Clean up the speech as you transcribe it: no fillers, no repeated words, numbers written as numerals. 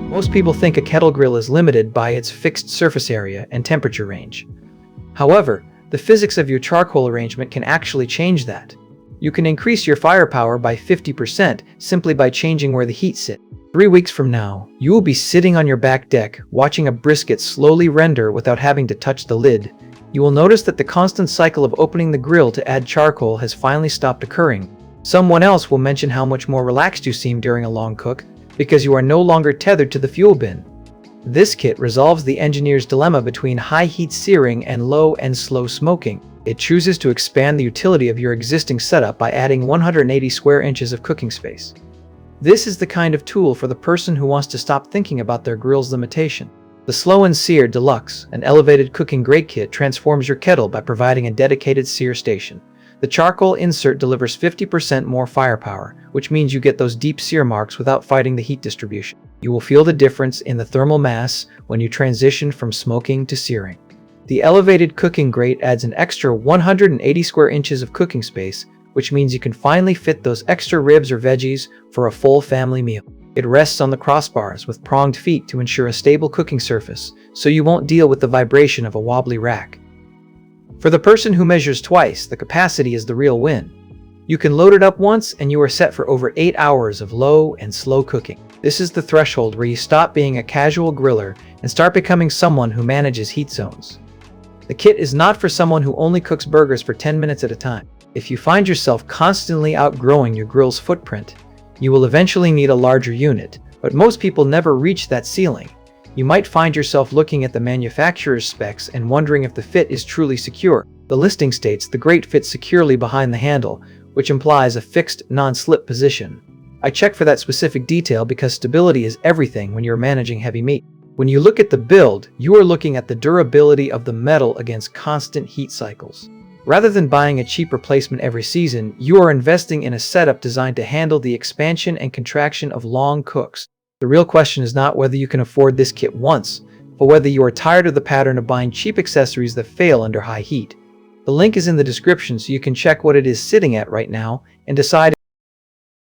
Most people think a kettle grill is limited by its fixed surface area and temperature range. However, the physics of your charcoal arrangement can actually change that. You can increase your firepower by 50% simply by changing where the heat sits. 3 weeks from now, you will be sitting on your back deck watching a brisket slowly render without having to touch the lid. You will notice that the constant cycle of opening the grill to add charcoal has finally stopped occurring. Someone else will mention how much more relaxed you seem during a long cook because you are no longer tethered to the fuel bin. This kit resolves the engineer's dilemma between high heat searing and low and slow smoking. It chooses to expand the utility of your existing setup by adding 180 square inches of cooking space. This is the kind of tool for the person who wants to stop thinking about their grill's limitation. The Slow N Sear Deluxe, an elevated cooking grate kit, transforms your kettle by providing a dedicated sear station. The charcoal insert delivers 50% more firepower, which means you get those deep sear marks without fighting the heat distribution. You will feel the difference in the thermal mass when you transition from smoking to searing. The elevated cooking grate adds an extra 180 square inches of cooking space, which means you can finally fit those extra ribs or veggies for a full family meal. It rests on the crossbars with pronged feet to ensure a stable cooking surface, so you won't deal with the vibration of a wobbly rack. For the person who measures twice, the capacity is the real win. You can load it up once and you are set for over 8 hours of low and slow cooking. This is the threshold where you stop being a casual griller and start becoming someone who manages heat zones. The kit is not for someone who only cooks burgers for 10 minutes at a time. If you find yourself constantly outgrowing your grill's footprint, you will eventually need a larger unit, but most people never reach that ceiling. You might find yourself looking at the manufacturer's specs and wondering if the fit is truly secure. The listing states the grate fits securely behind the handle, which implies a fixed, non-slip position. I check for that specific detail because stability is everything when you're managing heavy meat. When you look at the build, you are looking at the durability of the metal against constant heat cycles. Rather than buying a cheap replacement every season, you are investing in a setup designed to handle the expansion and contraction of long cooks. The real question is not whether you can afford this kit once, but whether you are tired of the pattern of buying cheap accessories that fail under high heat. The link is in the description so you can check what it is sitting at right now and decide